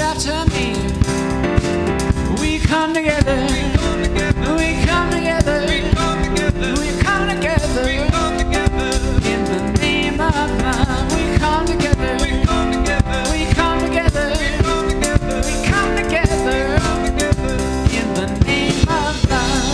out to me. We come together. We come together. We come together. We come together. We come together. In the name of love. We come together. We come together. We come together. We come together. We come together. In the name of love.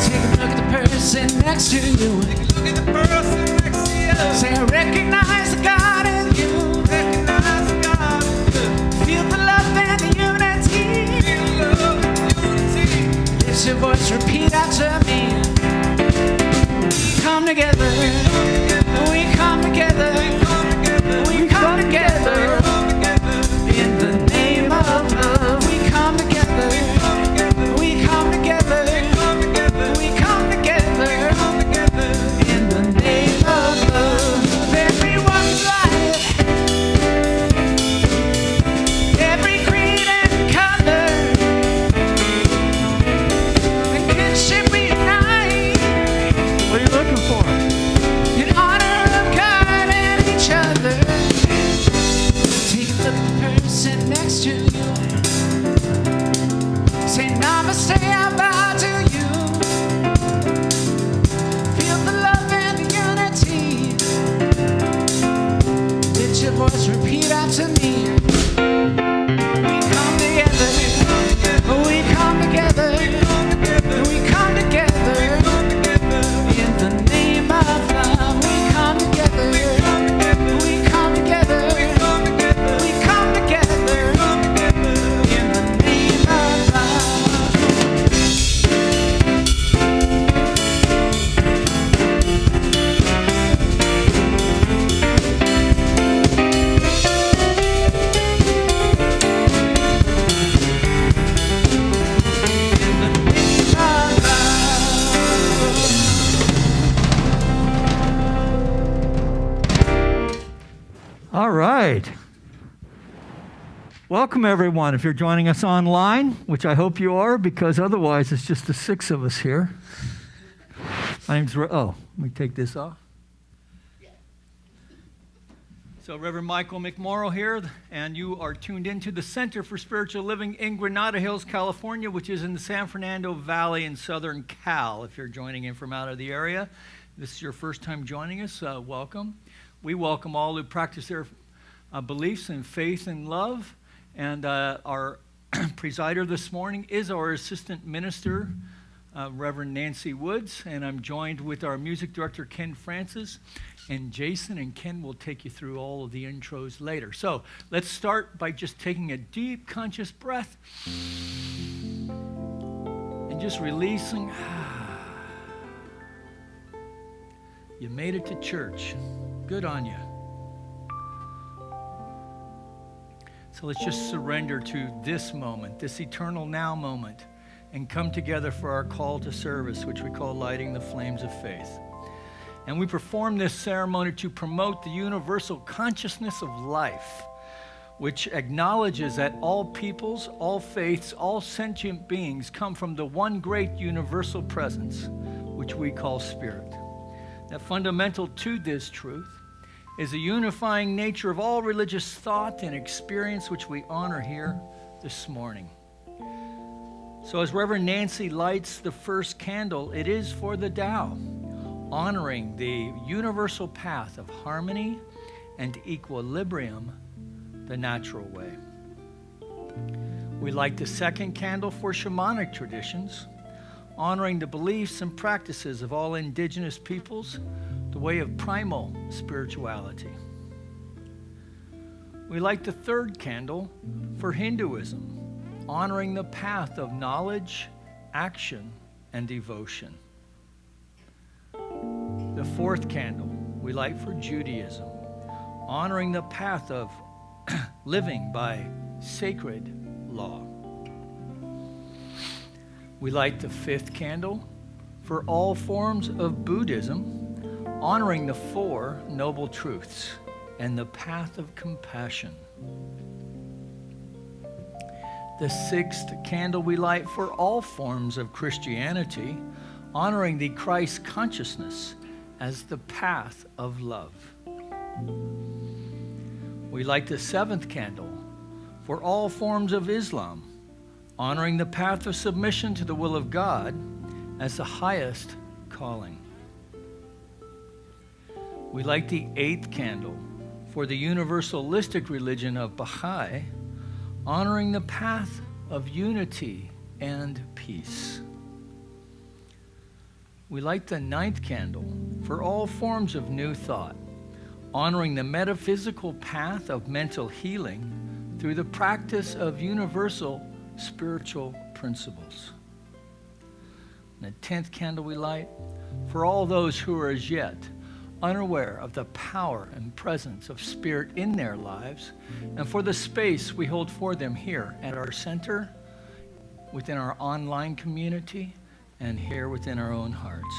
Take a look at the person next to you. Take a look at the person next to you. Say, I recognize the God in you. Recognize the God in you. Feel the love and the unity. Feel the love and the unity. Lift your voice, repeat after me. We come together. We come together. We come together. In the name of love. We come together. We come together. We come together. In the name of love. Everyone's life. Every creed and color. And kinship we unite. What are you looking for? In honor of God and each other. Take a look at the person next to you. Say namaste, I bow to you. Feel the love and the unity. Lift your voice, repeat after me. We come together. We come together. We come together. In the name of love. We come together. We come together. We come together. In the name of love. All right. Welcome, everyone. If you're joining us online, which I hope you are, because otherwise it's just the six of us here. My name's let me take this off. So, Reverend Michael McMorrow here, and you are tuned into the Center for Spiritual Living in Granada Hills, California, which is in the San Fernando Valley in southern Cal. If you're joining in from out of the area, this is your first time joining us, welcome. We welcome all who practice their beliefs in faith and love. And our presider this morning is our assistant minister, Reverend Nancy Woods. And I'm joined with our music director, Ken Francis. And Jason and Ken will take you through all of the intros later. So let's start by just taking a deep, conscious breath. And just releasing. You made it to church. Good on you. So let's just surrender to this moment, this eternal now moment, and come together for our call to service, which we call lighting the flames of faith. And we perform this ceremony to promote the universal consciousness of life, which acknowledges that all peoples, all faiths, all sentient beings come from the one great universal presence, which we call spirit. Now, fundamental to this truth is the unifying nature of all religious thought and experience, which we honor here this morning. So as Reverend Nancy lights the first candle, it is for the Tao, honoring the universal path of harmony and equilibrium, the natural way. We light the second candle for shamanic traditions, honoring the beliefs and practices of all indigenous peoples, the way of primal spirituality. We light the third candle for Hinduism, honoring the path of knowledge, action, and devotion. The fourth candle we light for Judaism, honoring the path of living by sacred law. We light the fifth candle for all forms of Buddhism, honoring the Four Noble Truths and the path of compassion. The sixth candle we light for all forms of Christianity, honoring the Christ consciousness as the path of love. We light the 7th candle for all forms of Islam, honoring the path of submission to the will of God as the highest calling. We light the 8th candle for the universalistic religion of Baha'i, honoring the path of unity and peace. We light the 9th candle for all forms of new thought, honoring the metaphysical path of mental healing through the practice of universal spiritual principles. And the 10th candle we light for all those who are as yet unaware of the power and presence of Spirit in their lives, and for the space we hold for them here at our center, within our online community, and here within our own hearts.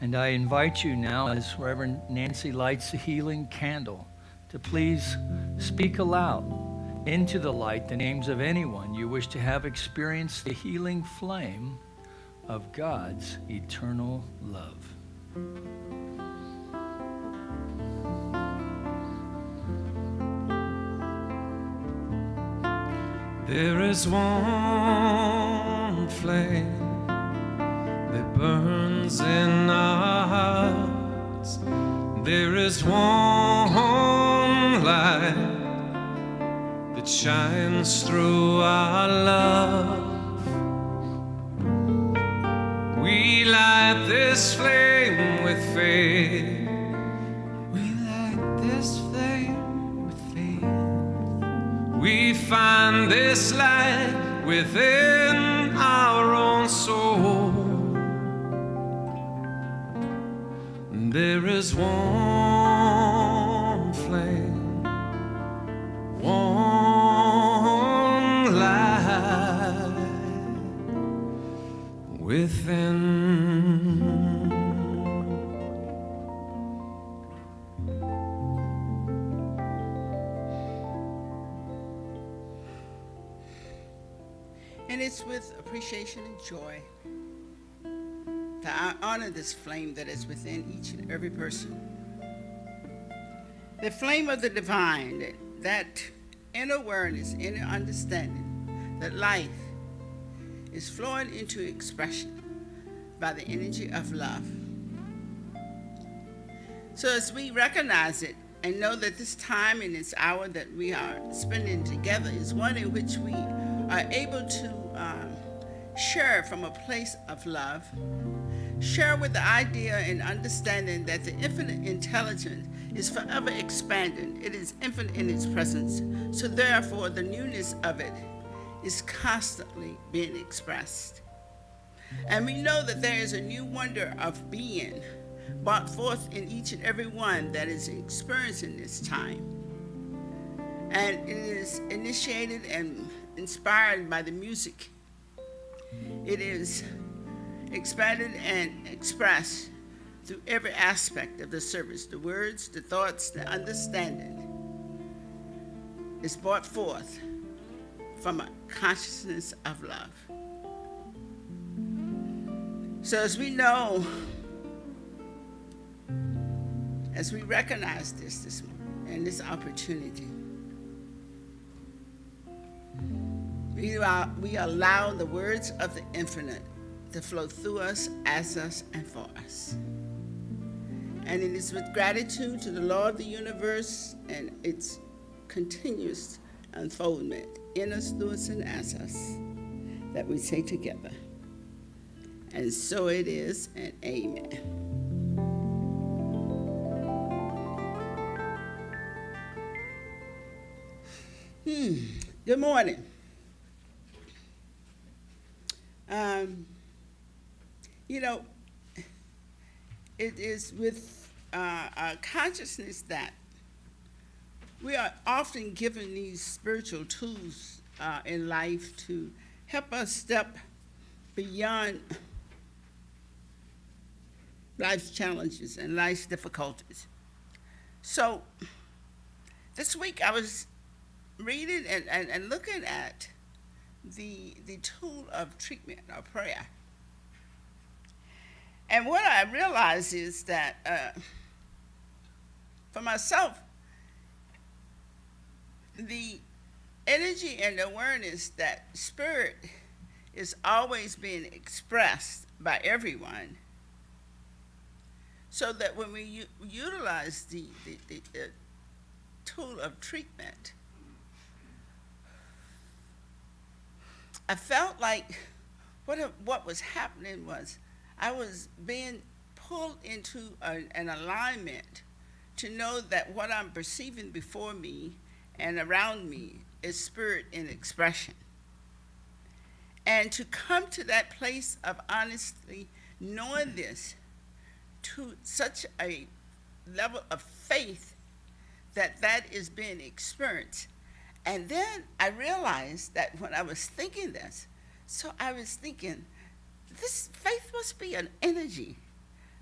And I invite you now, as Reverend Nancy lights the healing candle, to please speak aloud into the light the names of anyone you wish to have experienced the healing flame of God's eternal love. There is one flame that burns in our hearts. There is one light that shines through our love. We light this flame with faith. We light this flame with faith. We find this light within our own soul. There is one flame, one light within. And it's with appreciation and joy that I honor this flame that is within each and every person. The flame of the divine, that inner awareness, inner understanding that life is flowing into expression by the energy of love. So as we recognize it and know that this time and this hour that we are spending together is one in which we are able to share from a place of love, share with the idea and understanding that the infinite intelligence is forever expanding. It is infinite in its presence. So therefore, the newness of it is constantly being expressed. And we know that there is a new wonder of being brought forth in each and every one that is experiencing this time. And it is initiated and inspired by the music. It is expanded and expressed through every aspect of the service. The words, the thoughts, the understanding is brought forth from a consciousness of love. So as we know, as we recognize this morning and this opportunity, we allow the words of the infinite to flow through us, as us, and for us. And it is with gratitude to the Lord of the universe and its continuous unfoldment in us, through us, and as us that we say together, and so it is, and amen. Good morning. It is with a consciousness that we are often given these spiritual tools in life to help us step beyond life's challenges and life's difficulties. So this week I was reading and looking at the tool of treatment or prayer. And what I realize is that for myself, the energy and awareness that spirit is always being expressed by everyone, so that when we utilize the tool of treatment, I felt like what was happening was I was being pulled into an alignment to know that what I'm perceiving before me and around me is spirit in expression. And to come to that place of honestly knowing this to such a level of faith that is being experienced. And then I realized that when I was thinking this, so I was thinking, this faith must be an energy.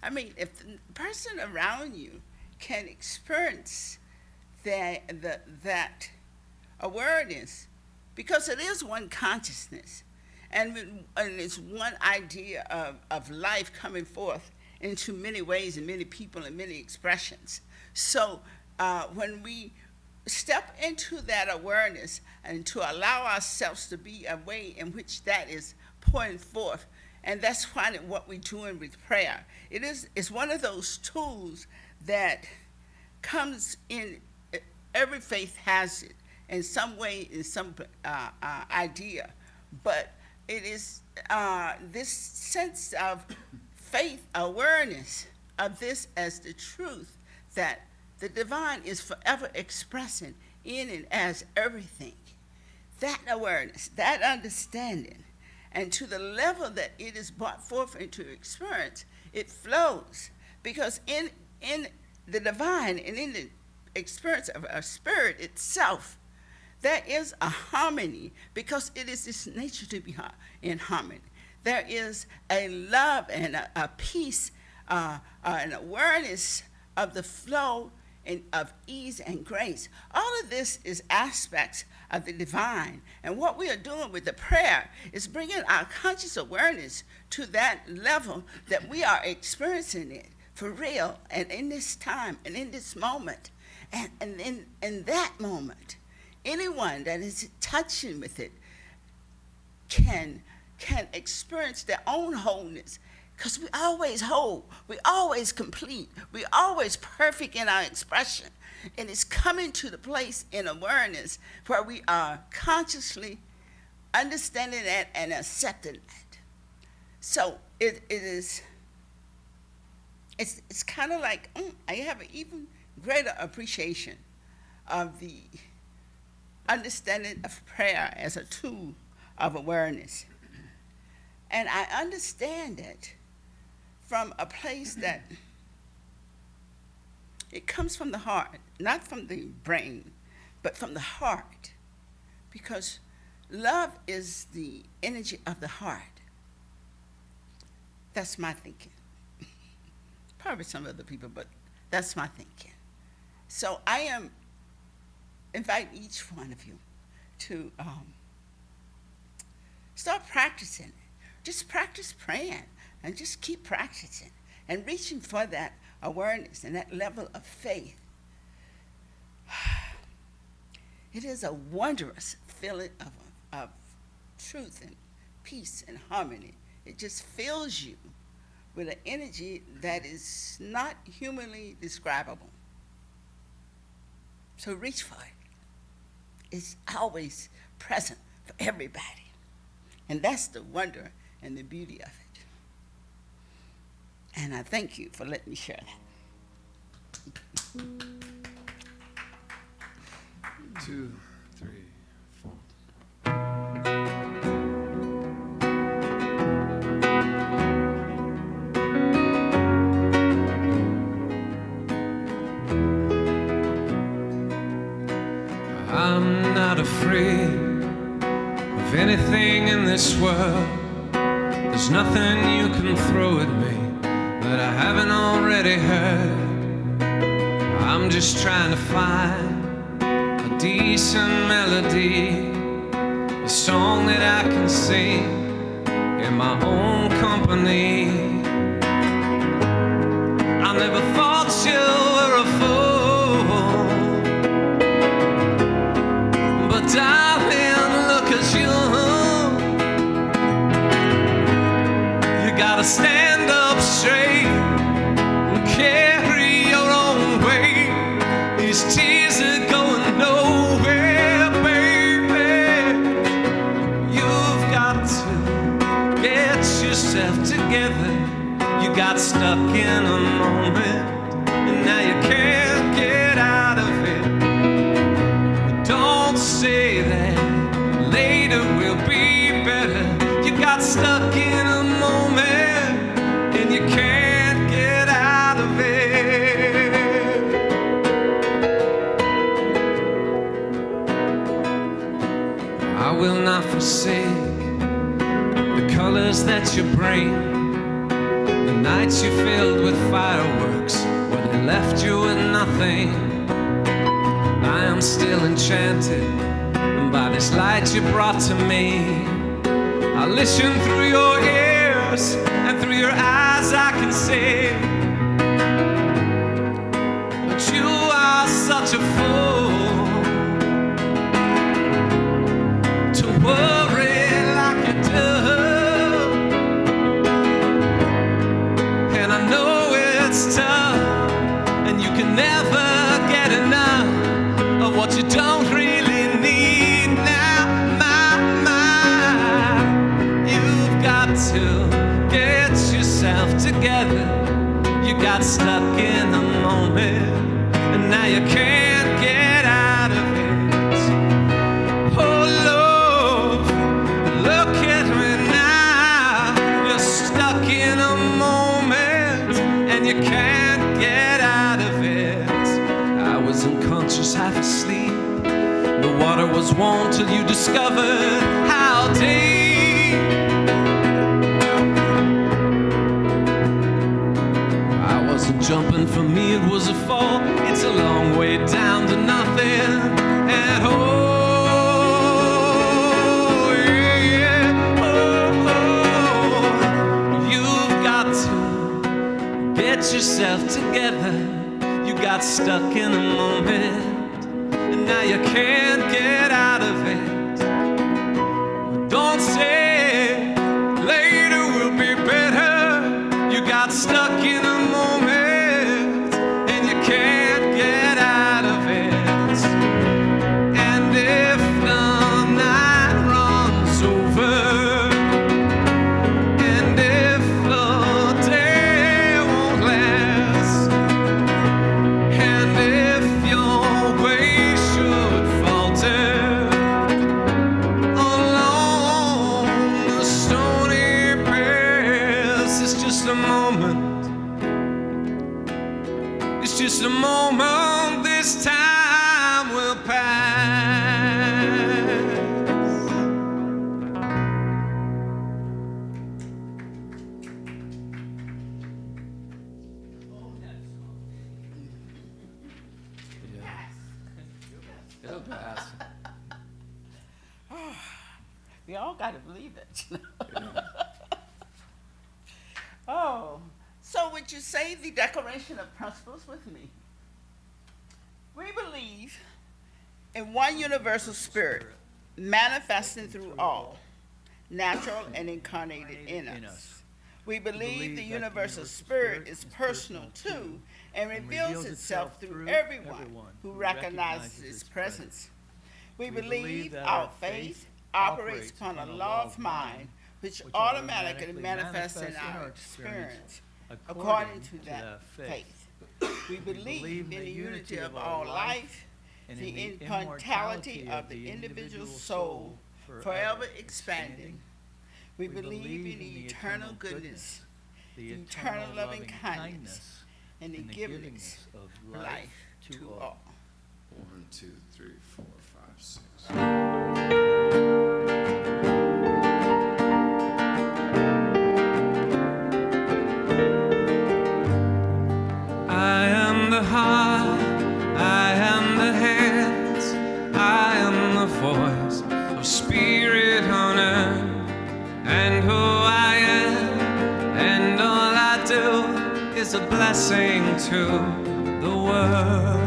I mean, if the person around you can experience that awareness, because it is one consciousness, and it's one idea of life coming forth into many ways and many people and many expressions. So when we step into that awareness and to allow ourselves to be a way in which that is pouring forth, and that's what we're doing with prayer. It's one of those tools that comes in, every faith has it in some way, in some idea, but it is this sense of faith, awareness of this as the truth, that the divine is forever expressing in and as everything. That awareness, that understanding, and to the level that it is brought forth into experience, it flows. Because in the divine and in the experience of our spirit itself, there is a harmony, because it is this nature to be in harmony. There is a love and a peace, an awareness of the flow and of ease and grace. All of this is aspects of the divine. And what we are doing with the prayer is bringing our conscious awareness to that level that we are experiencing it for real, and in this time and in this moment. And in that moment, anyone that is touching with it can experience their own wholeness. Because we always whole, we always complete, we always perfect in our expression. And it's coming to the place in awareness where we are consciously understanding that and accepting that. So it's kind of like, I have an even greater appreciation of the understanding of prayer as a tool of awareness. And I understand it from a place that it comes from the heart, not from the brain, but from the heart. Because love is the energy of the heart. That's my thinking. Probably some other people, but that's my thinking. So I invite each one of you to start practicing it. Just practice praying and just keep practicing and reaching for that awareness and that level of faith. It is a wondrous feeling of truth and peace and harmony. It just fills you with an energy that is not humanly describable. So reach for it. It's always present for everybody. And that's the wonder and the beauty of it. And I thank you for letting me share that. 2, 3, 4. I'm not afraid of anything in this world. There's nothing you can throw at me that I haven't already heard. I'm just trying to find a decent melody, a song that I can sing in my own company. never thought you were a fool. But darling, look at you. You gotta stand up straight and carry your own weight. These tears are going nowhere, baby. You've got to get yourself together. You got stuck in a moment, and now you can't get out of it. But don't say that later will be better. You got stuck in a moment, and you can't get out of it. I will not forsake the colors that you bring. The nights you filled with fireworks, when they left you with nothing. I am still enchanted by this light you brought to me. I listen through your ears, and through your eyes I can see. But you are such a fool to worry like you do. Tough, and you can never get enough of what you don't really need now. You've got to get yourself together. You got stuck in a moment, and now you can't get out of it. Oh love, look at me now. You're stuck in a moment, and you can't get out of it. I was unconscious, half asleep. The water was warm till you discovered how deep. I wasn't jumping, for me it was a fall. It's a long way down to nothing at all. Yeah. Oh. You've got to get yourself together. You got stuck in a moment, and now you can't get out of it. Don't say later will be better. You got stuck in a moment, and you can't get out of it. And if the night runs over, and if the day won't last, and if your way should falter along the stony path, it's just a moment. It's just a moment. This time will pass. It'll pass. We all got to believe it. Oh, so would you say the Declaration of Principles with me? We believe in one universal spirit, manifesting through all, natural and incarnated in us. We believe the universal spirit is personal too, and reveals itself through everyone who recognizes its presence. We believe that our faith operates upon a law of mind, which automatically manifests in our experience according to that faith. We believe in the unity of all life, the immortality of the individual soul, forever expanding. We believe in the eternal goodness, the eternal loving kindness, and the givingness of life to all. 1, 2, 3, 4, 5, 6. I am the heart, I am the hands, I am the voice of spirit on earth, and who I am, and all I do is is a blessing to the world.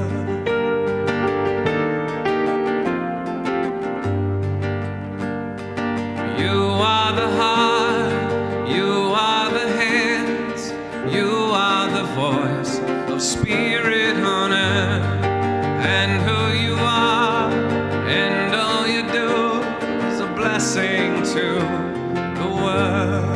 You are the heart, you are the hands, you are the voice of spirit on earth. And who you are and all you do is a blessing to the world.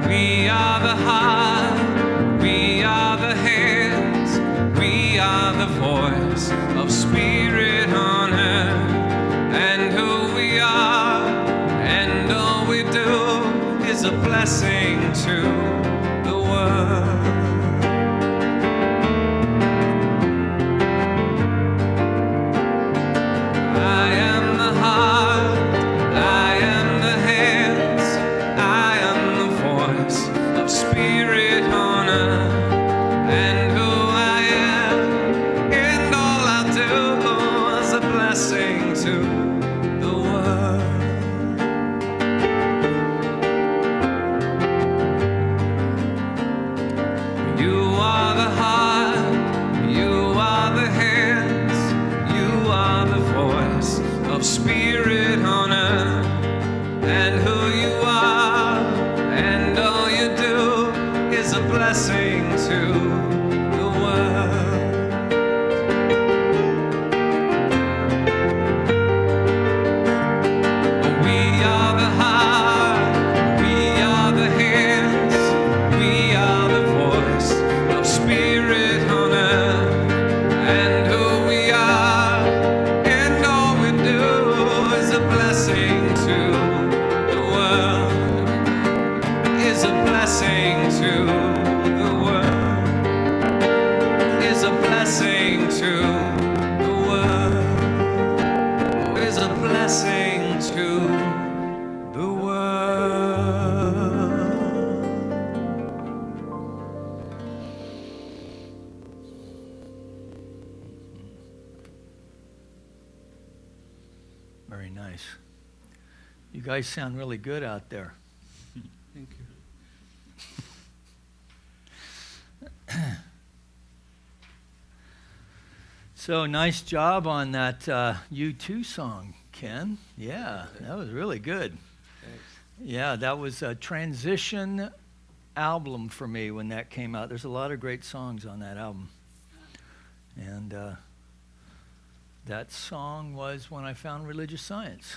We are the heart, we are the hands, we are the voice of spirit on earth. And who we are and all we do is a blessing to the world. I am the heart, I am the hands, I am the voice of spirit on earth. And who I am and all I do is a blessing to the world. You are the heart, you are the hands, you are the voice of spirit on earth. And who you are and all you do is a blessing to the world. We are the heart, we are the hands, we are the voice of spirit on earth. And who we are and all we do is a blessing to the world, is a blessing to the world, is a blessing to the world, is a blessing to the world. Very nice. You guys sound really good out there. Thank you. So nice job on that U2 song, Ken. Yeah, that was really good. Thanks. Yeah, that was a transition album for me when that came out. There's a lot of great songs on that album. And that song was when I found religious science.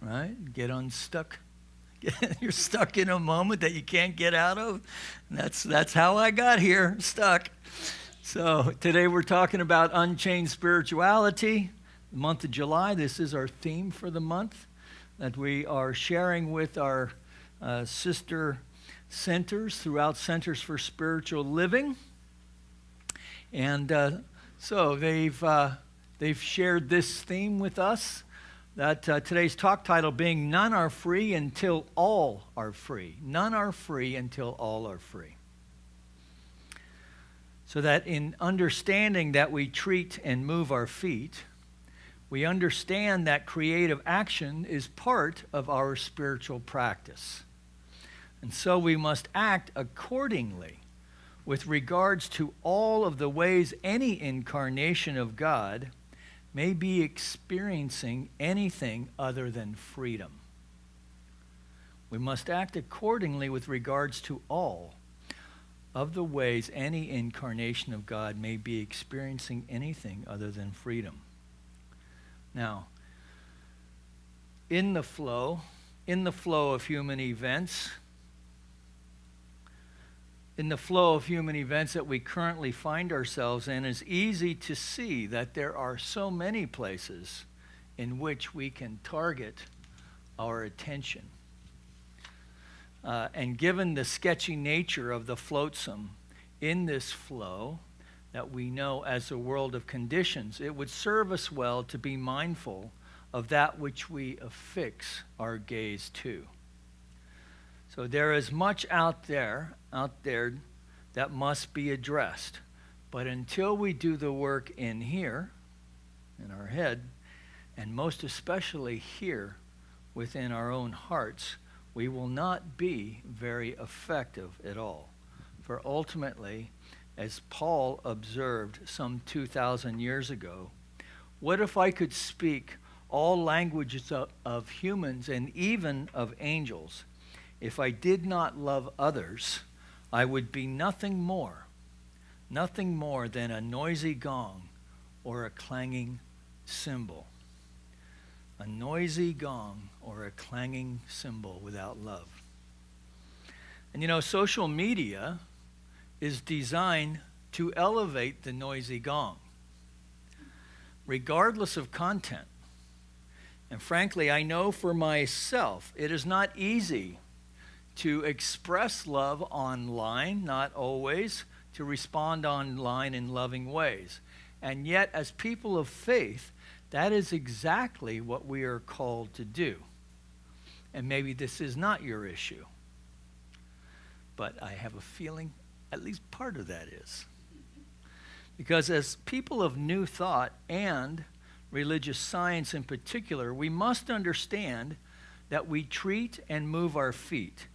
Right? Get unstuck. You're stuck in a moment that you can't get out of. And that's how I got here, stuck. So today we're talking about unchained spirituality. The month of July, this is our theme for the month that we are sharing with our sister centers throughout Centers for Spiritual Living. And so they've shared this theme with us, that today's talk title being None Are Free Until All Are Free. None are free until all are free. So that in understanding that we treat and move our feet, we understand that creative action is part of our spiritual practice. And so we must act accordingly with regards to all of the ways any incarnation of God may be experiencing anything other than freedom. We must act accordingly with regards to all of the ways any incarnation of God may be experiencing anything other than freedom. Now, in the flow of human events, that we currently find ourselves in, it's easy to see that there are so many places in which we can target our attention. And given the sketchy nature of the flotsam in this flow that we know as a world of conditions, it would serve us well to be mindful of that which we affix our gaze to. So there is much out there that must be addressed. But until we do the work in here, in our head, and most especially here, within our own hearts, we will not be very effective at all. For ultimately, as Paul observed some 2,000 years ago, what if I could speak all languages of humans and even of angels? If I did not love others, I would be nothing more than a noisy gong or a clanging cymbal. A noisy gong or a clanging cymbal without love. And you know, social media is designed to elevate the noisy gong, regardless of content. And frankly, I know for myself, it is not easy to express love online, not always, to respond online in loving ways. And yet, as people of faith, that is exactly what we are called to do. And maybe this is not your issue, but I have a feeling at least part of that is. Because as people of new thought and religious science in particular, we must understand that we treat and move our feet.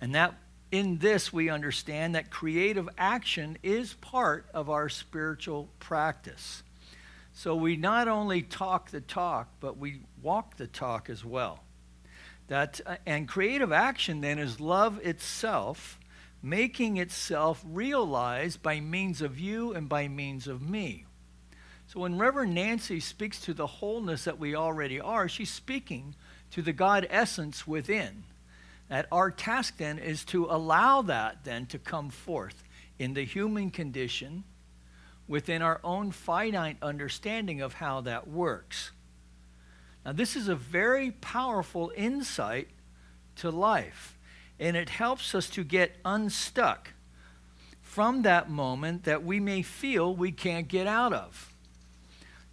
And that in this we understand that creative action is part of our spiritual practice. So we not only talk the talk, but we walk the talk as well. And creative action then is love itself, making itself realized by means of you and by means of me. So when Reverend Nancy speaks to the wholeness that we already are, she's speaking to the God essence within. That our task then is to allow that then to come forth in the human condition within our own finite understanding of how that works. Now, this is a very powerful insight to life, and it helps us to get unstuck from that moment that we may feel we can't get out of.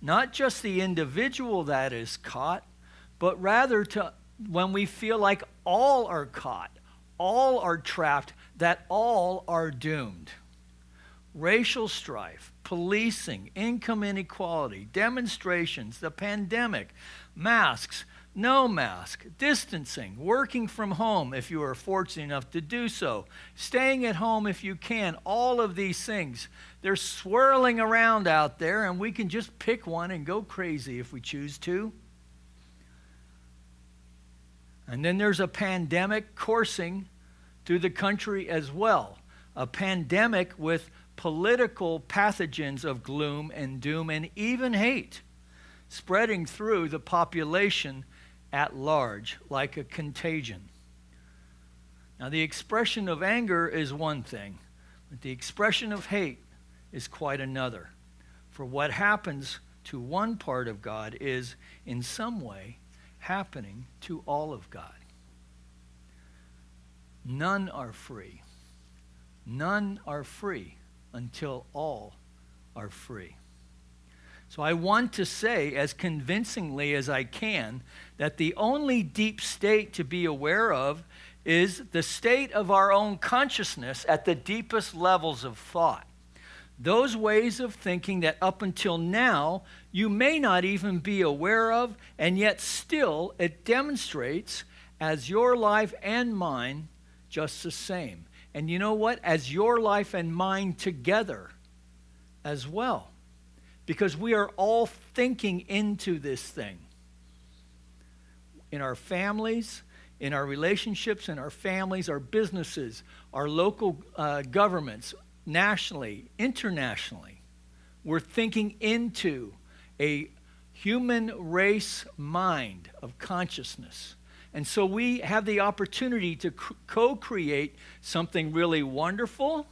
Not just the individual that is caught, but rather to when we feel like all are caught, all are trapped, that all are doomed. Racial strife, policing, income inequality, demonstrations, the pandemic, masks, no mask, distancing, working from home if you are fortunate enough to do so, staying at home if you can, all of these things, they're swirling around out there, and we can just pick one and go crazy if we choose to. And then there's a pandemic coursing through the country as well. A pandemic with political pathogens of gloom and doom and even hate spreading through the population at large like a contagion. Now, the expression of anger is one thing, but the expression of hate is quite another. For what happens to one part of God is in some way happening to all of God. None are free. None are free until all are free. So I want to say as convincingly as I can that the only deep state to be aware of is the state of our own consciousness at the deepest levels of thought. Those ways of thinking that up until now you may not even be aware of, and yet still it demonstrates as your life and mine just the same. And you know what? As your life and mine together as well. Because we are all thinking into this thing. In our families, in our relationships, in our families, our businesses, our local governments, nationally, internationally, we're thinking into a human race mind of consciousness. And so we have the opportunity to co-create something really wonderful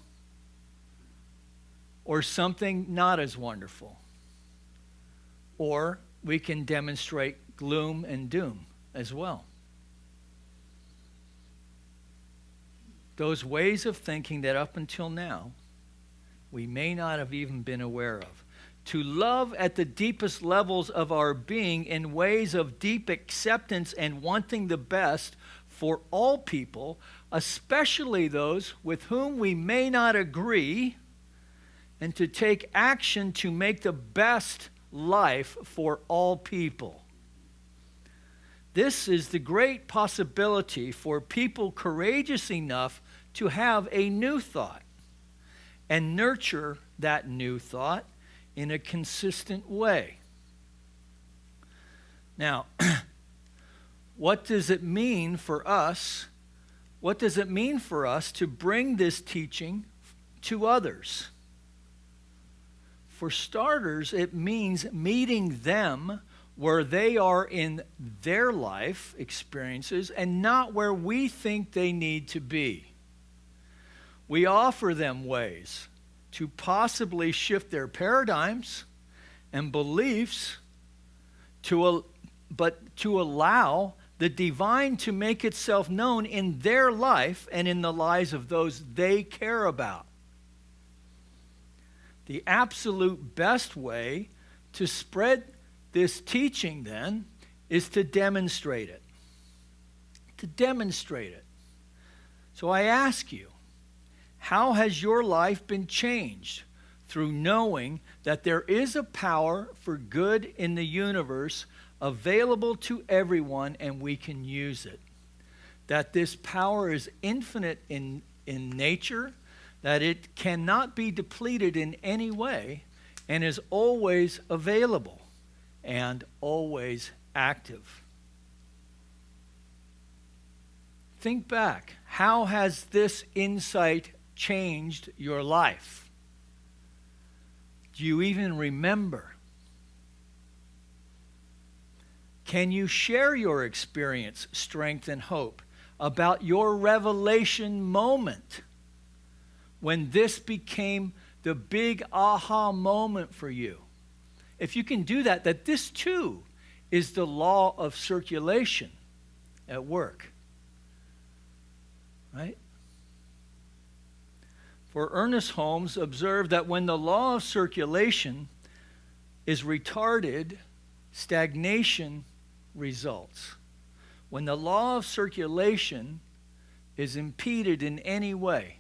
or something not as wonderful. Or we can demonstrate gloom and doom as well. Those ways of thinking that up until now we may not have even been aware of. To love at the deepest levels of our being in ways of deep acceptance and wanting the best for all people, especially those with whom we may not agree, and to take action to make the best life for all people. This is the great possibility for people courageous enough to have a new thought and nurture that new thought in a consistent way. Now, what does it mean for us? What does it mean for us to bring this teaching to others? For starters, it means meeting them where they are in their life experiences and not where we think they need to be. We offer them ways to possibly shift their paradigms and beliefs, but to allow the divine to make itself known in their life and in the lives of those they care about. The absolute best way to spread this teaching, then, is to demonstrate it. To demonstrate it. So I ask you, how has your life been changed through knowing that there is a power for good in the universe available to everyone and we can use it? That this power is infinite in nature, that it cannot be depleted in any way, and is always available and always active. Think back. How has this insight changed your life? Do you even remember? Can you share your experience, strength, and hope about your revelation moment when this became the big aha moment for you? If you can do that this too is the law of circulation at work. Right? For Ernest Holmes observed that when the law of circulation is retarded, stagnation results. When the law of circulation is impeded in any way,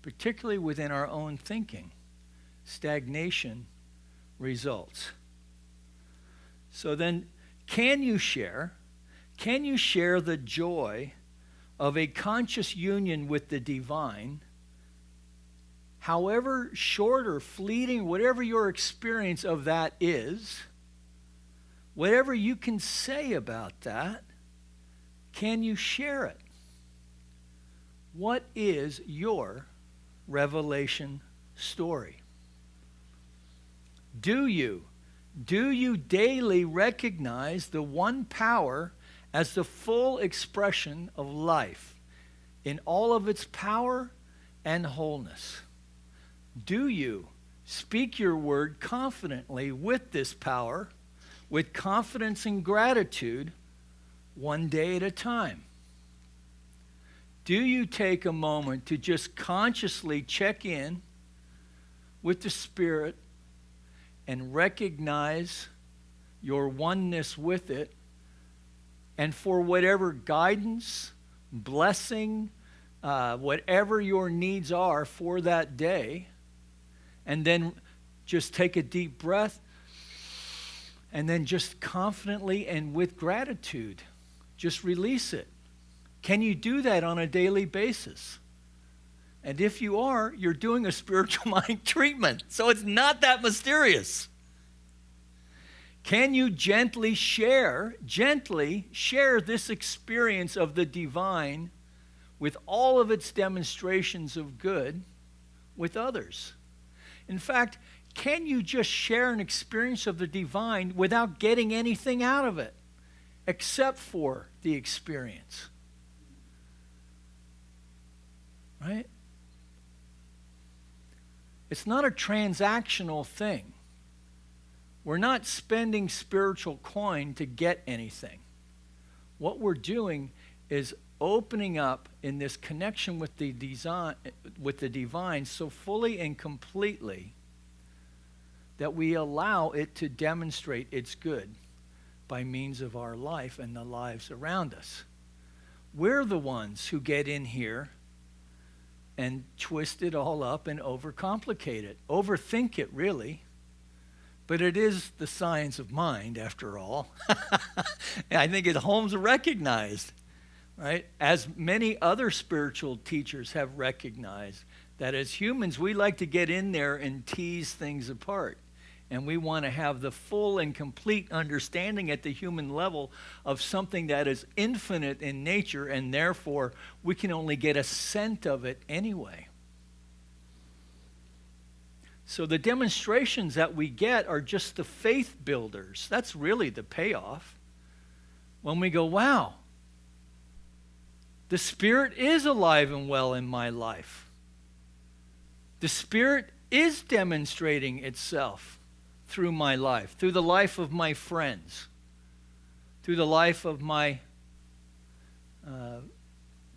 particularly within our own thinking, stagnation results. So then, can you share the joy of a conscious union with the divine, however short or fleeting, whatever your experience of that is, whatever you can say about that, can you share it? What is your revelation story? Do you daily recognize the one power as the full expression of life in all of its power and wholeness? Do you speak your word confidently with this power, with confidence and gratitude, one day at a time? Do you take a moment to just consciously check in with the Spirit and recognize your oneness with it, and for whatever guidance, blessing, whatever your needs are for that day, and then just take a deep breath and then just confidently and with gratitude, just release it? Can you do that on a daily basis? And if you are, you're doing a spiritual mind treatment. So it's not that mysterious. Can you gently share this experience of the divine with all of its demonstrations of good with others? In fact, can you just share an experience of the divine without getting anything out of it except for the experience? Right? It's not a transactional thing. We're not spending spiritual coin to get anything. What we're doing is opening up in this connection with the divine so fully and completely that we allow it to demonstrate its good by means of our life and the lives around us. We're the ones who get in here and twist it all up and overcomplicate it, overthink it really. But it is the science of mind, after all. And I think Holmes recognized, right, as many other spiritual teachers have recognized, that as humans, we like to get in there and tease things apart. And we want to have the full and complete understanding at the human level of something that is infinite in nature, and therefore we can only get a scent of it anyway. So the demonstrations that we get are just the faith builders. That's really the payoff. When we go, wow, the Spirit is alive and well in my life. The Spirit is demonstrating itself through my life, through the life of my friends, through the life of my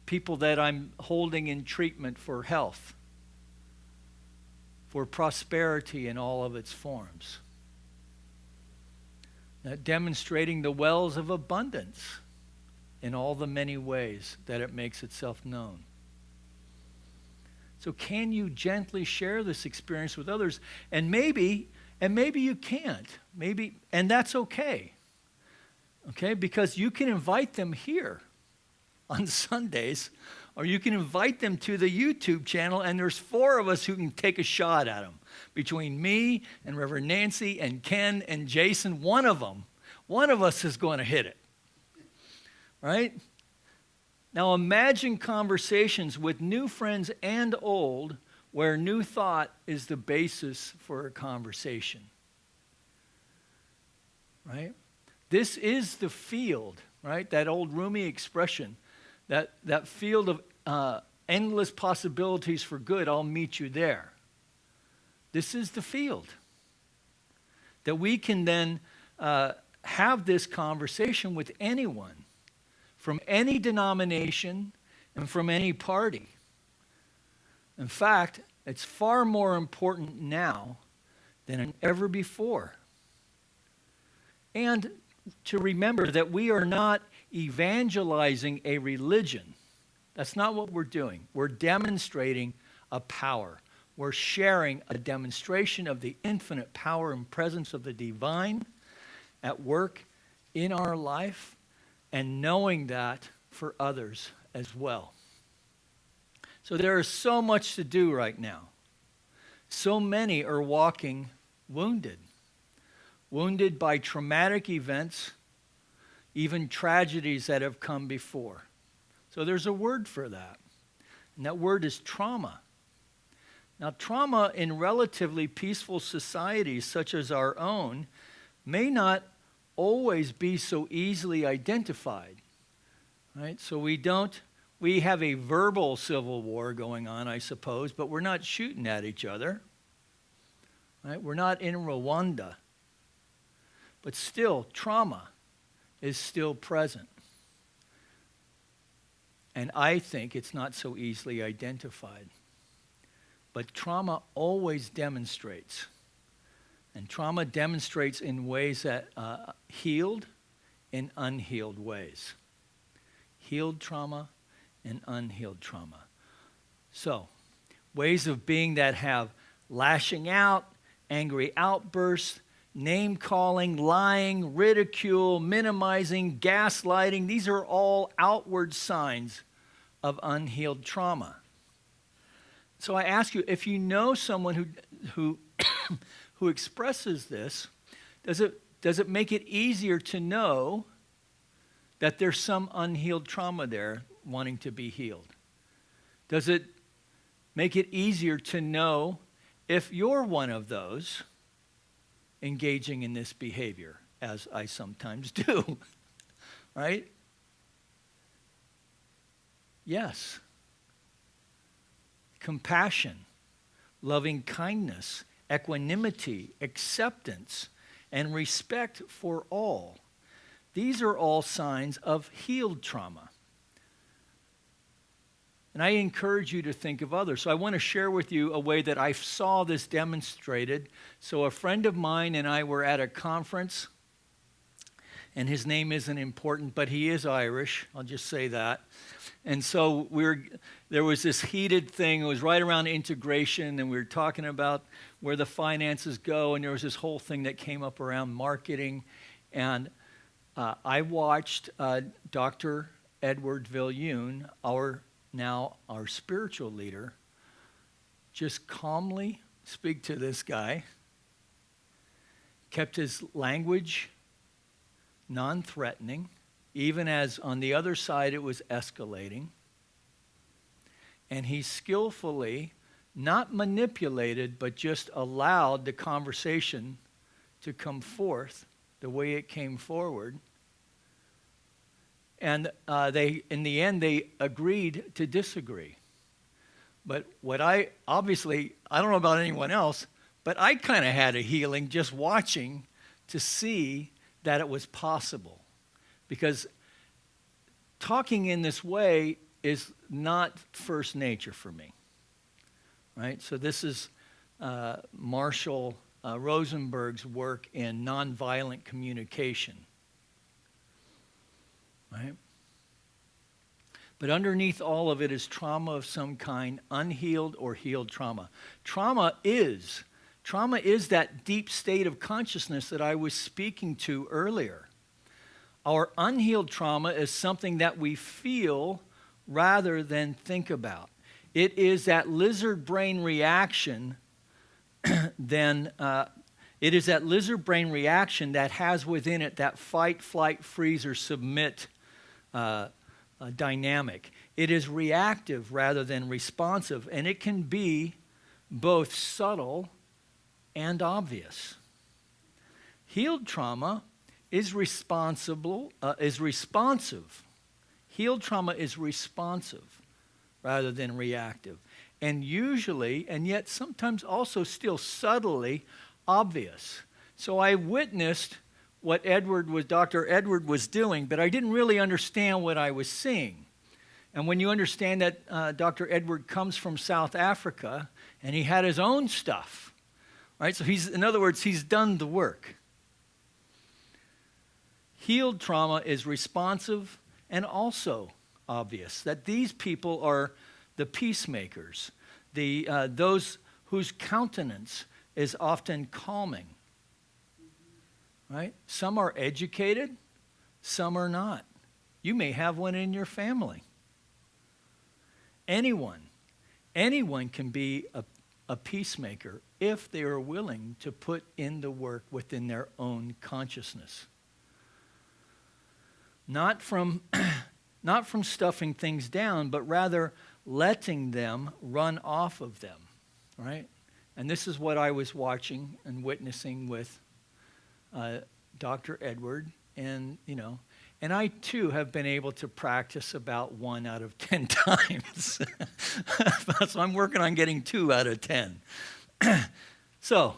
people that I'm holding in treatment for health, for prosperity in all of its forms. That demonstrating the wells of abundance in all the many ways that it makes itself known. So can you gently share this experience with others? And maybe you can't. Maybe, and that's okay. Okay? Because you can invite them here on Sundays, or you can invite them to the YouTube channel, and there's 4 of us who can take a shot at them. Between me and Reverend Nancy and Ken and Jason, one of us is going to hit it. Right? Now imagine conversations with new friends and old where new thought is the basis for a conversation. Right? This is the field, right? That old Rumi expression, that field of endless possibilities for good, I'll meet you there. This is the field that we can then have this conversation with anyone from any denomination and from any party. In fact, it's far more important now than ever before. And to remember that we are not evangelizing a religion. That's not what we're doing. We're demonstrating a power. We're sharing a demonstration of the infinite power and presence of the divine at work in our life, and knowing that for others as well. So there is so much to do right now. So many are walking wounded by traumatic events, even tragedies that have come before. So there's a word for that, and that word is trauma. Now, trauma in relatively peaceful societies such as our own may not always be so easily identified, right? So we have a verbal civil war going on, I suppose, but we're not shooting at each other, right? We're not in Rwanda. But still, trauma is still present. And I think it's not so easily identified. But trauma always demonstrates. And trauma demonstrates in ways that healed and unhealed ways. Healed trauma and unhealed trauma. So, ways of being that have lashing out, angry outbursts, name-calling, lying, ridicule, minimizing, gaslighting. These are all outward signs of unhealed trauma. So I ask you, if you know someone who expresses this, does it make it easier to know that there's some unhealed trauma there wanting to be healed? Does it make it easier to know if you're one of those engaging in this behavior, as I sometimes do? Right? Yes. Compassion, loving kindness, equanimity, acceptance, and respect for all. These are all signs of healed trauma. And I encourage you to think of others. So I want to share with you a way that I saw this demonstrated. So a friend of mine and I were at a conference, and his name isn't important, but he is Irish. I'll just say that. And so there was this heated thing. It was right around integration, and we were talking about where the finances go, and there was this whole thing that came up around marketing. And I watched Dr. Edward Viljoen, our spiritual leader, just calmly speak to this guy, kept his language non-threatening, even as on the other side it was escalating. And he skillfully, not manipulated, but just allowed the conversation to come forth the way it came forward. And in the end, they agreed to disagree. But I don't know about anyone else, but I kind of had a healing just watching to see that it was possible. Because talking in this way is not first nature for me, right? So this is Marshall Rosenberg's work in nonviolent communication, right? But underneath all of it is trauma of some kind, unhealed or healed trauma. Trauma is that deep state of consciousness that I was speaking to earlier. Our unhealed trauma is something that we feel rather than think about. It is that lizard brain reaction that has within it that fight, flight, freeze, or submit dynamic. It is reactive rather than responsive, and it can be both subtle and obvious. Healed trauma is responsive. Healed trauma is responsive rather than reactive, and usually, and yet sometimes also still subtly obvious. So I witnessed what Dr. Edward was doing, but I didn't really understand what I was seeing. And when you understand that Dr. Edward comes from South Africa, and he had his own stuff, right? So in other words, he's done the work. Healed trauma is responsive and also obvious, that these people are the peacemakers, those whose countenance is often calming, right? Some are educated, some are not. You may have one in your family. Anyone can be a peacemaker if they are willing to put in the work within their own consciousness. Not from stuffing things down, but rather letting them run off of them, right? And this is what I was watching and witnessing with Dr. Edward, and I too have been able to practice about 1 out of 10 times. So I'm working on getting 2 out of 10. So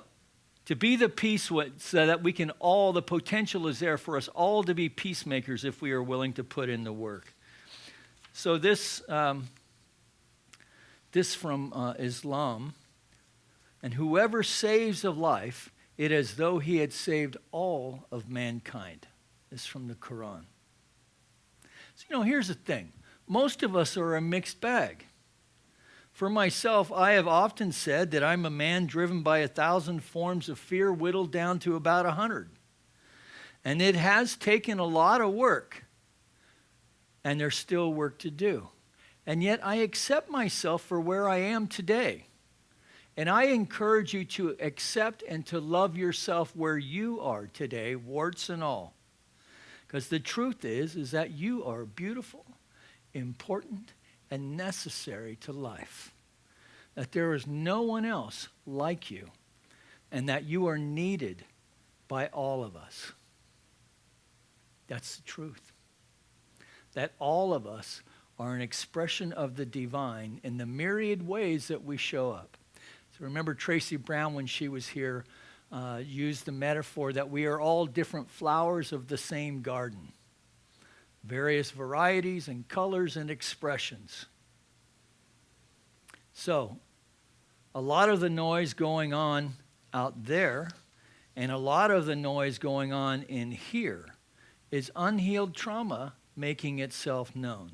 to be the peace, so that we can the potential is there for us all to be peacemakers if we are willing to put in the work. So this from Islam, and whoever saves a life, it as though he had saved all of mankind. This is from the Quran. So, here's the thing. Most of us are a mixed bag. For myself, I have often said that I'm a man driven by 1,000 forms of fear, whittled down to about 100. And it has taken a lot of work, and there's still work to do. And yet I accept myself for where I am today. And I encourage you to accept and to love yourself where you are today, warts and all. Because the truth is that you are beautiful, important, and necessary to life. That there is no one else like you, and that you are needed by all of us. That's the truth. That all of us are an expression of the divine in the myriad ways that we show up. So remember Tracy Brown, when she was here, used the metaphor that we are all different flowers of the same garden. Various varieties and colors and expressions. So, a lot of the noise going on out there, and a lot of the noise going on in here, is unhealed trauma making itself known.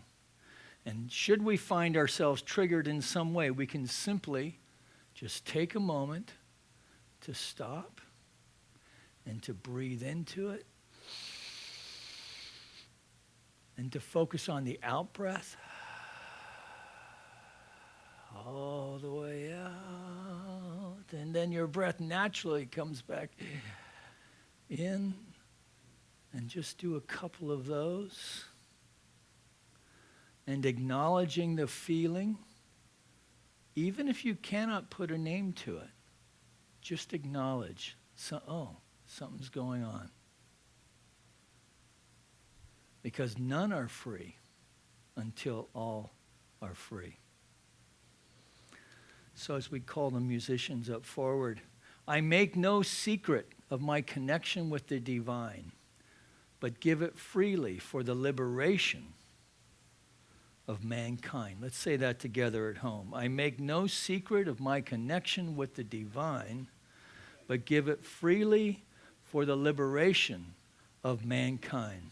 And should we find ourselves triggered in some way, we can simply just take a moment to stop and to breathe into it and to focus on the out breath all the way out. And then your breath naturally comes back in, and just do a couple of those. And acknowledging the feeling, even if you cannot put a name to it, just acknowledge, something's going on. Because none are free until all are free. So as we call the musicians up forward, I make no secret of my connection with the divine, but give it freely for the liberation of mankind. Let's say that together at home. I make no secret of my connection with the divine, but give it freely for the liberation of mankind.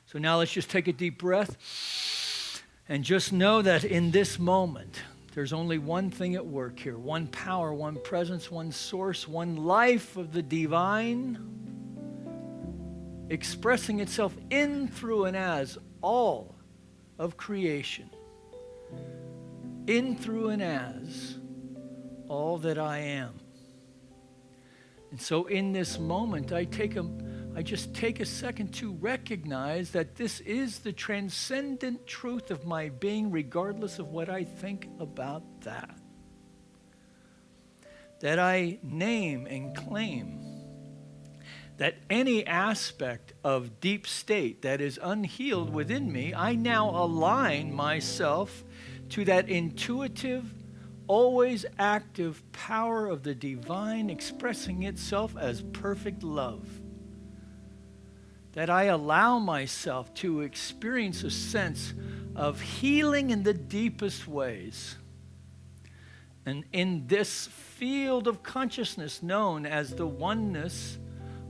So now let's just take a deep breath and just know that in this moment, there's only one thing at work here, one power, one presence, one source, one life of the divine expressing itself in, through, and as all of creation. In, through, and as all that I am. And so in this moment, I just take a second to recognize that this is the transcendent truth of my being, regardless of what I think about that. That I name and claim that any aspect of deep state that is unhealed within me, I now align myself to that intuitive, always active power of the divine expressing itself as perfect love. That I allow myself to experience a sense of healing in the deepest ways. And in this field of consciousness known as the oneness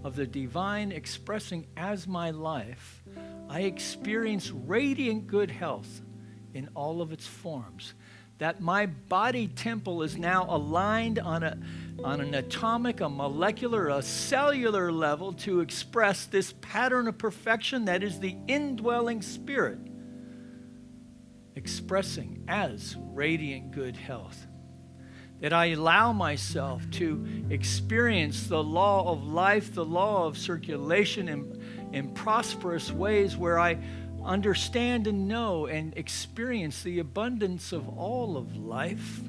of the divine expressing as my life, I experience radiant good health in all of its forms. That my body temple is now aligned on an atomic, a molecular, a cellular level to express this pattern of perfection that is the indwelling spirit, expressing as radiant good health. That I allow myself to experience the law of life, the law of circulation in prosperous ways where I understand and know and experience the abundance of all of life.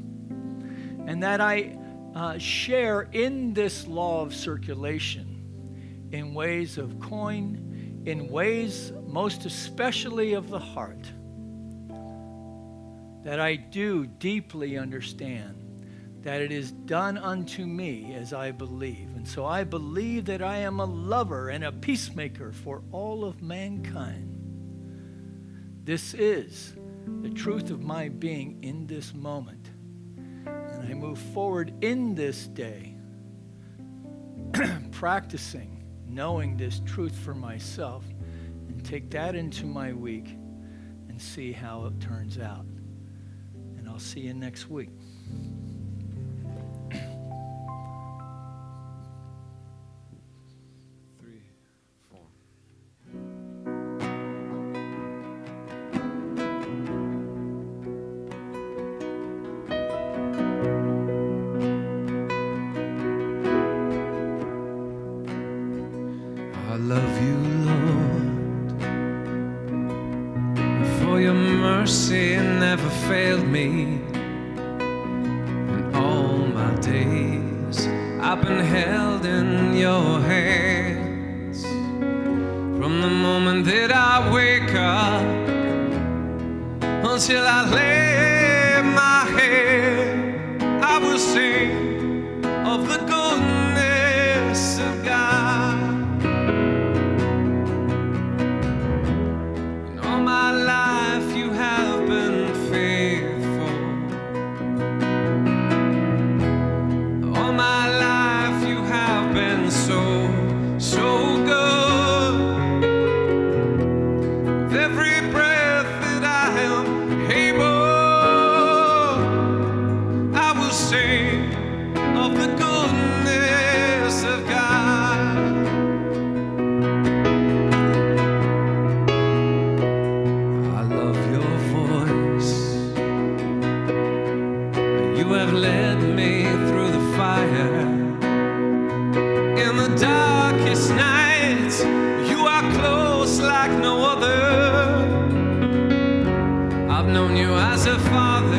And that I share in this law of circulation in ways of coin, in ways most especially of the heart. That I do deeply understand that it is done unto me as I believe. And so I believe that I am a lover and a peacemaker for all of mankind. This is the truth of my being in this moment. And I move forward in this day, practicing, knowing this truth for myself, and take that into my week and see how it turns out. And I'll see you next week. 3, 4. I love you, Lord, for your mercy never failed me. In all my days, I've been held in your hands. From the moment that I wake up until I lay my head, I will sing of the goodness of God. In all my life you have been faithful. All my life you have been so, so good. known you as a father,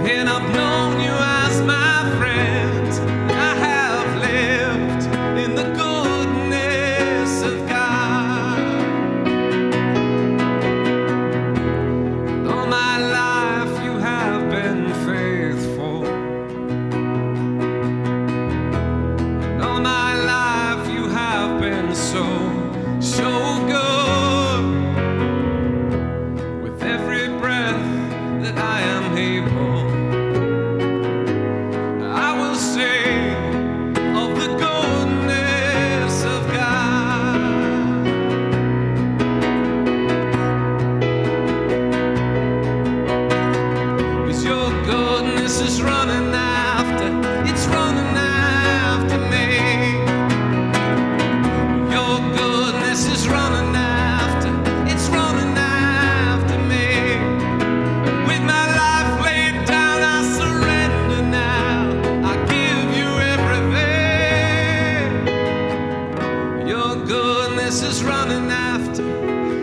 and I've known you as my friend. I have lived in the goodness of God. And all my life you have been faithful. And all my life you have been so good. With every breath that I am able, I will sing of the goodness of God. 'Cause your goodness is running after, it's running after me. Your goodness is running after, it's running after me. With my life laid down, I surrender now. I give you everything. Your goodness is running after,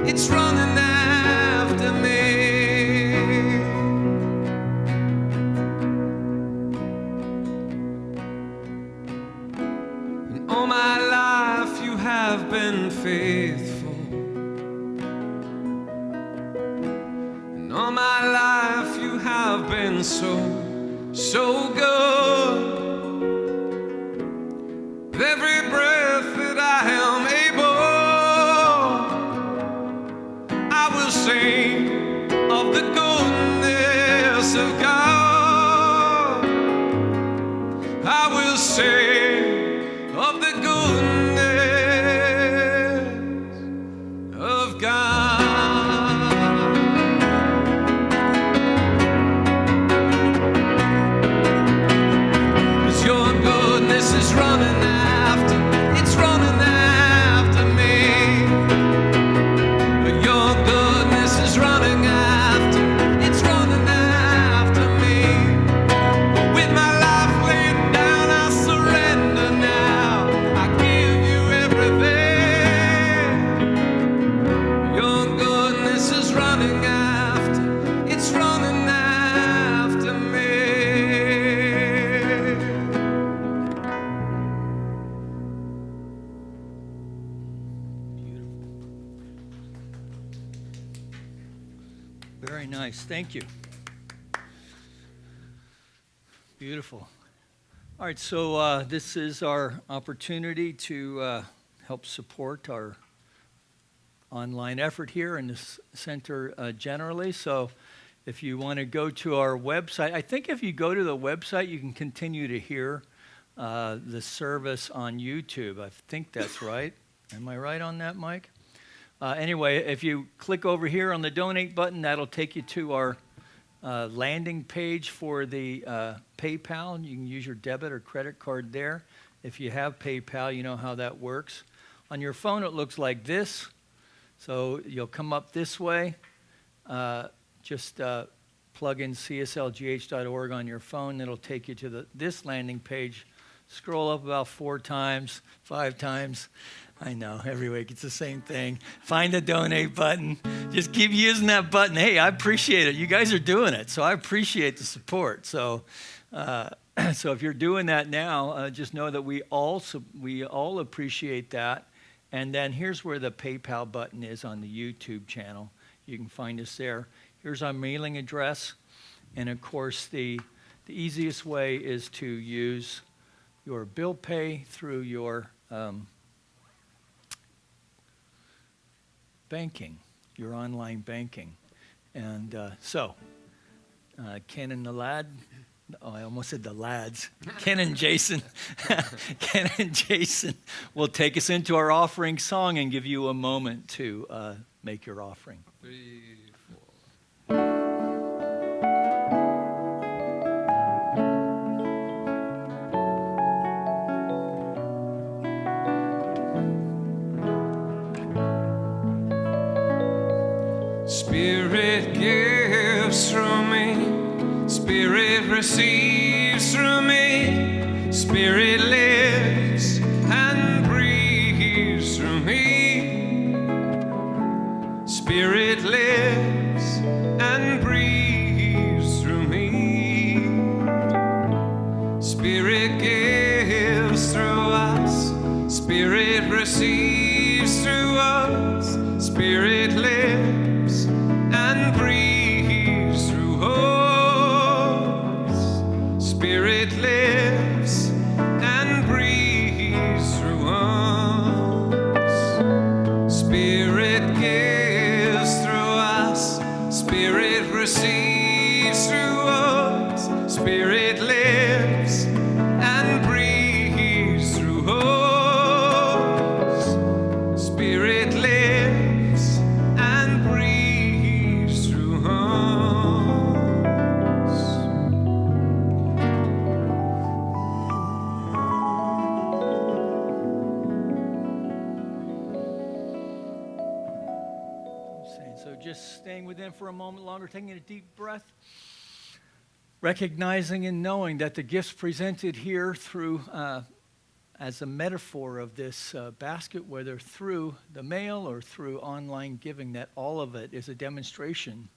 it's running after me. And all my life you have been faithful. And all my life you have been so good. With every breath that I am able, I will sing of the goodness of God. I will sing of the goodness of God. 'Cause your goodness is running after, it's running after me. Your goodness is running after, it's running after me. With my life laid down, I surrender now. I give you everything. Your goodness is running after, it's running after me. Very nice. Thank you. Beautiful. All right, so this is our opportunity to help support our online effort here in this center generally. So if you want to go to our website, I think if you go to the website, you can continue to hear the service on YouTube. I think that's right. Am I right on that, Mike? Anyway, if you click over here on the donate button, that'll take you to our landing page for the PayPal. You can use your debit or credit card there. If you have PayPal, you know how that works. On your phone, it looks like this. So you'll come up this way. Just plug in cslgh.org on your phone. It'll take you to this landing page. Scroll up about 4 times, 5 times. I know, every week it's the same thing. Find the donate button. Just keep using that button. Hey, I appreciate it. You guys are doing it, so I appreciate the support. So so if you're doing that now, just know that we all appreciate that. And then here's where the PayPal button is on the YouTube channel. You can find us there. Here's our mailing address. And of course, the easiest way is to use your bill pay through your banking, your online banking. And so, Ken and the lad, I almost said the lads, Ken and Jason will take us into our offering song and give you a moment to make your offering. 3, 4. Spirit gives through me, Spirit receives through me, Spirit lives and breathes through me, Spirit lives receives through us. Spirit lives and breathes through us. Spirit lives and breathes through us. Spirit gives through us. Spirit receives through us. Spirit lives and breathes through us. Spirit lives and breathes through us. So just staying within for a moment longer, taking a deep breath, recognizing and knowing that the gifts presented here through, as a metaphor of this basket, whether through the mail or through online giving, that all of it is a demonstration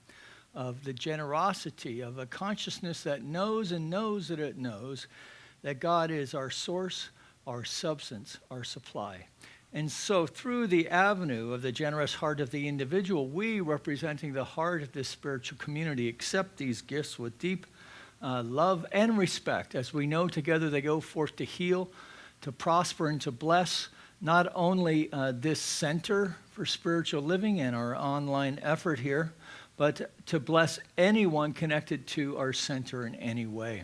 of the generosity of a consciousness that knows and knows that it knows that God is our source, our substance, our supply. And so through the avenue of the generous heart of the individual, we, representing the heart of this spiritual community, accept these gifts with deep love and respect, as we know together they go forth to heal, to prosper, and to bless not only this center for spiritual living and our online effort here, but to bless anyone connected to our center in any way.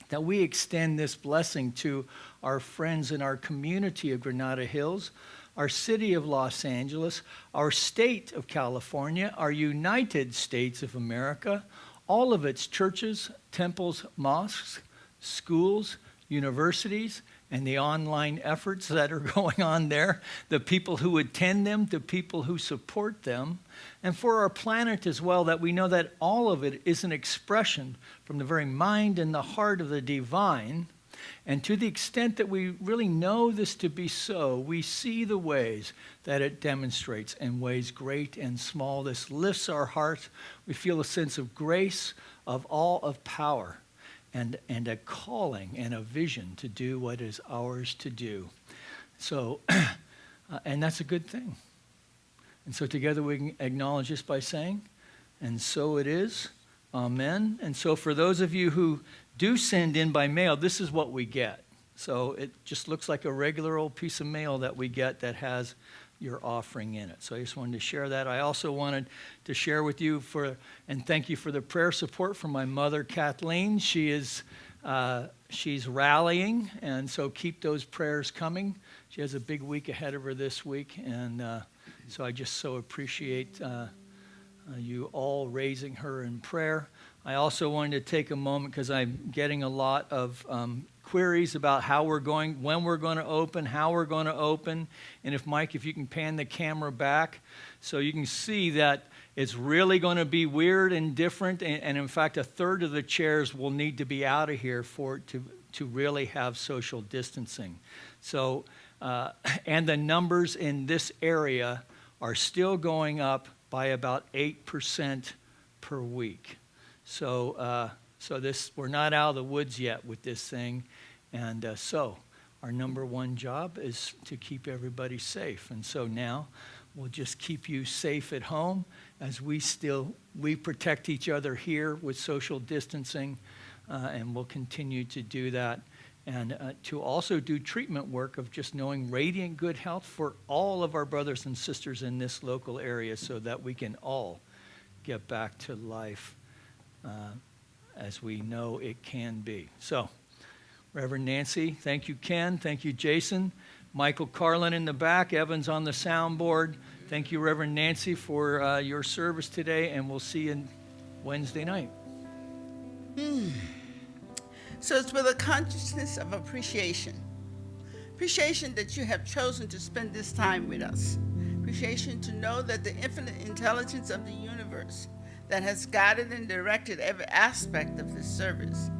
That we extend this blessing to our friends in our community of Granada Hills, our city of Los Angeles, our state of California, our United States of America, all of its churches, temples, mosques, schools, universities, and the online efforts that are going on there, the people who attend them, the people who support them, and for our planet as well, that we know that all of it is an expression from the very mind and the heart of the divine. And to the extent that we really know this to be so, we see the ways that it demonstrates in ways great and small. This lifts our heart. We feel a sense of grace, of awe, of power, and a calling and a vision to do what is ours to do. So, and that's a good thing. And so together we can acknowledge this by saying, and so it is, amen. And so for those of you who do send in by mail, this is what we get. So it just looks like a regular old piece of mail that we get that has your offering in it. So I just wanted to share that. I also wanted to share with you and thank you for the prayer support from my mother, Kathleen. She's rallying, and so keep those prayers coming. She has a big week ahead of her this week, and so I just so appreciate you all raising her in prayer. I also wanted to take a moment because I'm getting a lot of queries about when we're going to open, how we're going to open. And if Mike, if you can pan the camera back so you can see that it's really going to be weird and different. And in fact, a third of the chairs will need to be out of here for it to really have social distancing. So, and the numbers in this area are still going up by about 8% per week. So we're not out of the woods yet with this thing. And so our number one job is to keep everybody safe. And so now we'll just keep you safe at home as we protect each other here with social distancing, and we'll continue to do that. And to also do treatment work of just knowing radiant good health for all of our brothers and sisters in this local area so that we can all get back to life as we know it can be. So, Reverend Nancy, thank you, Ken. Thank you, Jason. Michael Carlin in the back. Evan's on the soundboard. Thank you, Reverend Nancy, for your service today, and we'll see you Wednesday night. So it's with a consciousness of appreciation that you have chosen to spend this time with us. Appreciation to know that the infinite intelligence of the universe that has guided and directed every aspect of this service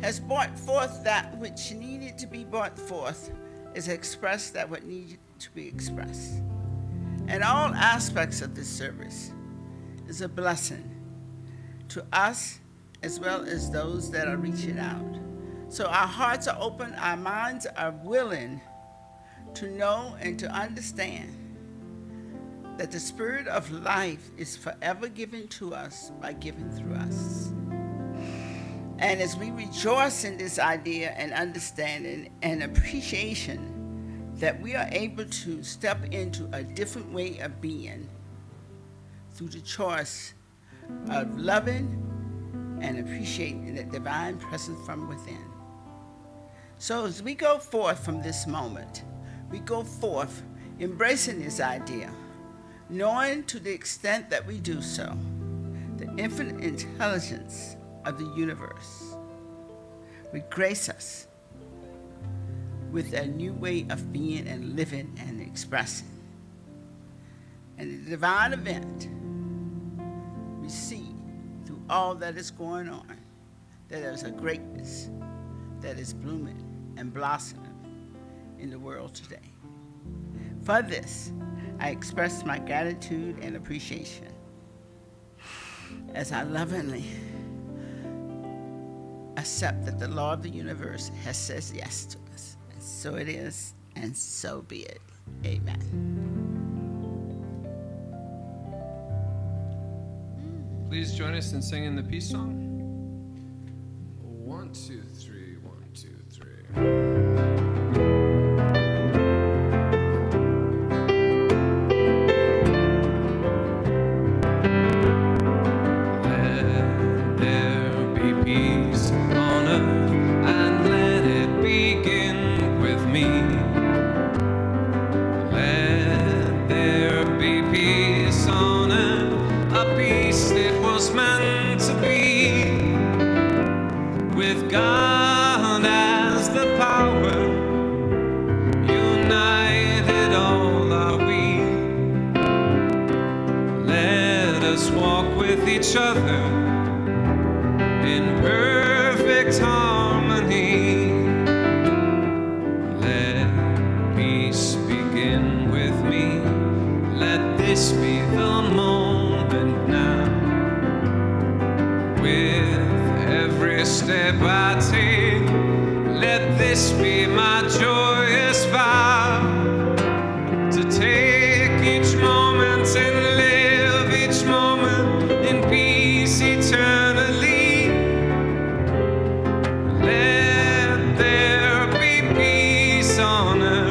has brought forth that which needed to be brought forth, is expressed that what needed to be expressed. And all aspects of this service is a blessing to us as well as those that are reaching out. So our hearts are open, our minds are willing to know and to understand that the spirit of life is forever given to us by giving through us. And as we rejoice in this idea and understanding and appreciation that we are able to step into a different way of being through the choice of loving and appreciating the divine presence from within. So as we go forth from this moment, we go forth embracing this idea, knowing to the extent that we do so, the infinite intelligence of the universe would grace us with a new way of being and living and expressing. And the divine event we see through all that is going on, that there's a greatness that is blooming and blossoming in the world today. For this, I express my gratitude and appreciation as I lovingly accept that the law of the universe has said yes to us. And so it is, and so be it. Amen. Please join us in singing the peace song. 1, 2, 3, 1, 2, 3. Each other in perfect harmony. Let peace begin with me. Let this be the moment now. With every step I take, let this be my joyous vow to take each moment and live each moment in peace eternally. Let there be peace on earth.